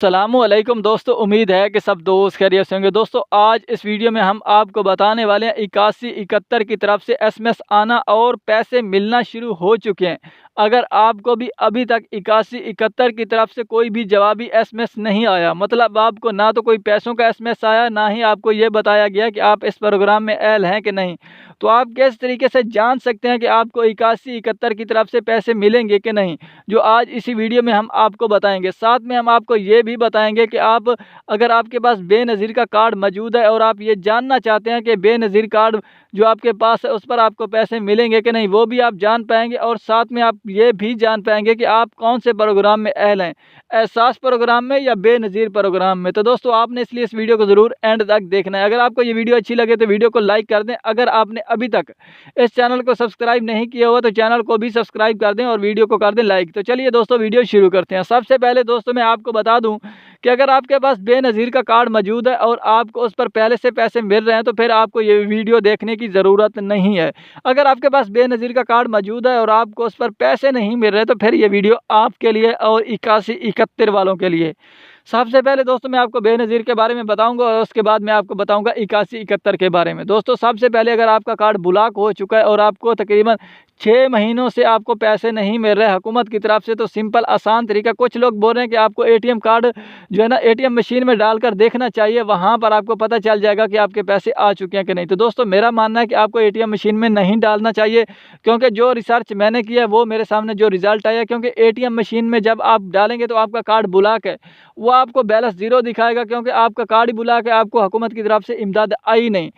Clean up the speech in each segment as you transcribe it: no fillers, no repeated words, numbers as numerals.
अस्सलामुअलैकुम दोस्तों, उम्मीद है कि सब दोस्त खैरियत से होंगे। दोस्तों आज इस वीडियो में हम आपको बताने वाले हैं 8171 की तरफ से एसएमएस आना और पैसे मिलना शुरू हो चुके हैं। अगर आपको भी अभी तक 8171 की तरफ से कोई भी जवाबी एसएमएस नहीं आया, मतलब आपको ना तो कोई पैसों का एसएमएस आया, ना ही आपको ये बताया गया कि आप इस प्रोग्राम में ऐड हैं कि नहीं, तो आप किस तरीके से जान सकते हैं कि आपको 8171 की तरफ से पैसे मिलेंगे कि नहीं, जो आज इसी वीडियो में हम आपको बताएंगे। साथ में हम आपको ये भी बताएंगे कि आप अगर आपके पास बेनज़ीर का कार्ड मौजूद है और आप ये जानना चाहते हैं कि बेनज़ीर कार्ड जो आपके पास है उस पर आपको पैसे मिलेंगे कि नहीं, वो भी आप जान पाएंगे। और साथ में आप ये भी जान पाएंगे कि आप कौन से प्रोग्राम में अहल हैं, एहसास प्रोग्राम में या बेनज़ीर प्रोग्राम में। तो दोस्तों आपने इसलिए इस वीडियो को ज़रूर एंड तक देखना है। अगर आपको ये वीडियो अच्छी लगे तो वीडियो को लाइक कर दें। अगर आपने अभी तक इस चैनल को सब्सक्राइब नहीं किया हुआ तो चैनल को भी सब्सक्राइब कर दें और वीडियो को कर दें लाइक। तो चलिए दोस्तों वीडियो शुरू करते हैं। सबसे पहले दोस्तों मैं आपको बता दूं कि अगर आपके पास बेनज़ीर का कार्ड मौजूद है और आपको उस पर पहले से पैसे मिल रहे हैं तो फिर आपको ये वीडियो देखने की ज़रूरत नहीं है। अगर आपके पास बेनज़ीर का कार्ड मौजूद है और आपको उस पर पैसे नहीं मिल रहे तो फिर ये वीडियो आपके लिए और 8171 वालों के लिए। सबसे पहले दोस्तों मैं आपको बेनज़ीर के बारे में बताऊंगा और उसके बाद मैं आपको बताऊंगा 8171 के बारे में। दोस्तों सबसे पहले अगर आपका कार्ड ब्लॉक हो चुका है और आपको तकरीबन 6 महीनों से आपको पैसे नहीं मिल रहे हुकूमत की तरफ से, तो सिंपल आसान तरीका, कुछ लोग बोल रहे हैं कि आपको एटीएम कार्ड जो है ना एटीएम मशीन में डालकर देखना चाहिए, वहाँ पर आपको पता चल जाएगा कि आपके पैसे आ चुके हैं कि नहीं। तो दोस्तों मेरा मानना है कि आपको एटीएम मशीन में नहीं डालना चाहिए, क्योंकि जो रिसर्च मैंने किया है वो मेरे सामने जो रिज़ल्ट आया, क्योंकि एटीएम मशीन में जब आप डालेंगे तो आपका कार्ड ब्लॉक है, वो आपको बैलेंस ज़ीरो दिखाएगा, क्योंकि आपका कार्ड ही ब्लॉक है, आपको हुकूमत की तरफ से इमदाद आई नहीं।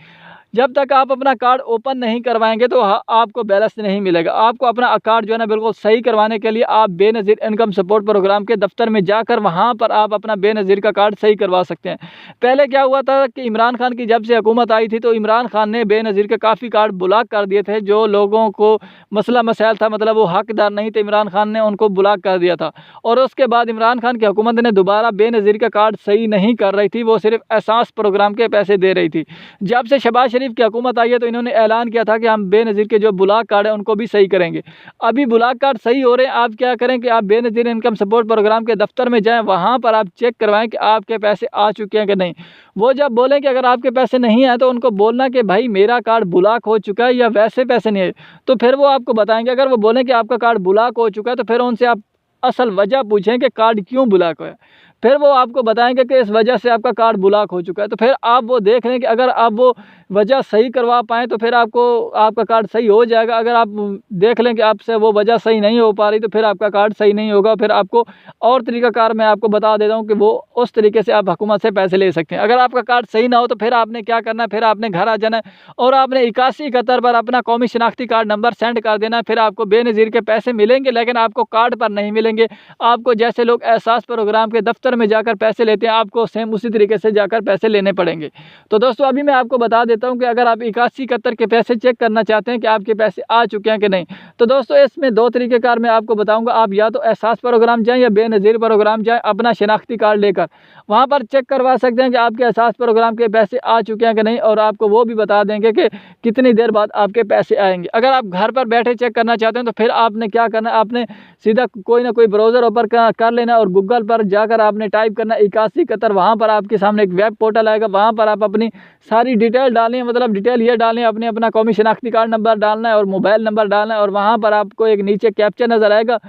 जब तक आप अपना कार्ड ओपन नहीं करवाएंगे तो आपको बैलेंस नहीं मिलेगा। आपको अपना कार्ड जो है ना बिल्कुल सही करवाने के लिए आप बेनज़ीर इनकम सपोर्ट प्रोग्राम के दफ्तर में जाकर वहां पर आप अपना बेनज़ीर का कार्ड सही करवा सकते हैं। पहले क्या हुआ था कि इमरान खान की जब से हुकूमत आई थी तो इमरान खान ने बेनज़ीर के काफ़ी कार्ड ब्लॉक कर दिए थे। जो लोगों को मसला मसाइल था, मतलब वो हकदार नहीं थे, इमरान खान ने उनको ब्लॉक कर दिया था। और उसके बाद इमरान खान की हुकूमत ने दोबारा बेनज़ीर का कार्ड सही नहीं कर रही थी, वो सिर्फ एहसास प्रोग्राम के पैसे दे रही थी। जब से शहबाज शरीफ की हुकूमत आई है तो इन्होंने ऐलान किया था कि हम बेनज़ीर के जो ब्लॉक कार्ड है उनको भी सही करेंगे। अभी ब्लॉक कार्ड सही हो रहे हैं। आप क्या करें कि आप बेनज़ीर इनकम सपोर्ट प्रोग्राम के दफ्तर में जाएं, वहां पर आप चेक करवाएं कि आपके पैसे आ चुके हैं कि नहीं। वो जब बोलें कि अगर आपके पैसे नहीं आए तो उनको बोलना कि भाई मेरा कार्ड ब्लॉक हो चुका है या वैसे पैसे नहीं आए, तो फिर वो आपको बताएंगे। अगर वो बोलें कि आपका कार्ड ब्लॉक हो चुका है तो फिर उनसे आप असल वजह पूछें कि कार्ड क्यों ब्लॉक है, फिर वो आपको बताएंगे कि इस वजह से आपका कार्ड ब्लॉक हो चुका है। तो फिर आप वो देख लें कि अगर आप वो वजह सही करवा पाएँ तो फिर आपको आपका कार्ड सही हो जाएगा। अगर आप देख लें कि आपसे वो वजह सही नहीं हो पा रही तो फिर आपका कार्ड सही नहीं होगा। फिर आपको और तरीक़ाकार मैं आपको बता देता हूँ कि वो उस तरीके से आप हुकूमत से पैसे ले सकते हैं। अगर आपका कार्ड सही ना हो तो फिर आपने क्या करना है, फिर आपने घर आ जाना है और आपने 8171 पर अपना कौमी शनाख्ती कार्ड नंबर सेंड कर देना है। फिर आपको बेनज़ीर के पैसे मिलेंगे, लेकिन आपको कार्ड पर नहीं मिलेंगे। आपको जैसे लोग एहसास प्रोग्राम के दफ्तर में जाकर पैसे लेते हैं, आपको सेम उसी तरीके से जाकर पैसे लेने पड़ेंगे। तो दोस्तों अभी मैं आपको बता देता हूं कि अगर आप 8171 के पैसे चेक करना चाहते हैं कि आपके पैसे आ चुके हैं कि नहीं, तो दोस्तों इसमें दो तरीक़ेकार मैं आपको बताऊंगा। आप या तो एहसास प्रोग्राम जाएं या बेनज़ीर प्रोग्राम जाएं, अपना शनाख्ती कार्ड लेकर वहां पर चेक करवा सकते हैं कि आपके एहसास प्रोग्राम के पैसे आ चुके हैं कि नहीं, और आपको वो भी बता देंगे कि कितनी देर बाद आपके पैसे आएंगे। अगर आप घर पर बैठे चेक करना चाहते हैं तो फिर आपने क्या करना है, आपने सीधा कोई ना कोई ब्राउज़र ओपन कर लेना और गूगल पर जाकर आपने टाइप करना 8171। वहाँ पर आपके सामने एक वेब पोर्टल आएगा, वहाँ पर आप अपनी सारी डिटेल डालें, मतलब डिटेल ये डालें, अपने अपना कौमी शनाख्ती कार्ड नंबर डालना है और मोबाइल नंबर डालना है, और वहाँ पर आपको एक नीचे कैप्चा नज़र आएगा,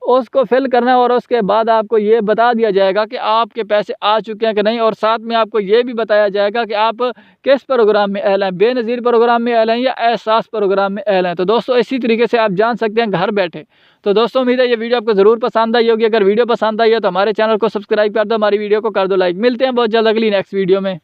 उसको फिल करना है और उसके बाद आपको ये बता दिया जाएगा कि आपके पैसे आ चुके हैं कि नहीं। और साथ में आपको ये भी बताया जाएगा कि आप किस प्रोग्राम में अहल हैं, बेनज़ीर प्रोग्राम में अहल हैं या एहसास प्रोग्राम में अहल हैं। तो दोस्तों इसी तरीके से आप जान सकते हैं घर बैठे। तो दोस्तों उम्मीद है ये वीडियो आपको ज़रूर पसंद आई होगी। अगर वीडियो पसंद आई है तो हमारे चैनल को सब्सक्राइब कर दो, हमारी वीडियो को कर दो लाइक। मिलते हैं बहुत जल्द अगली नेक्स्ट वीडियो में।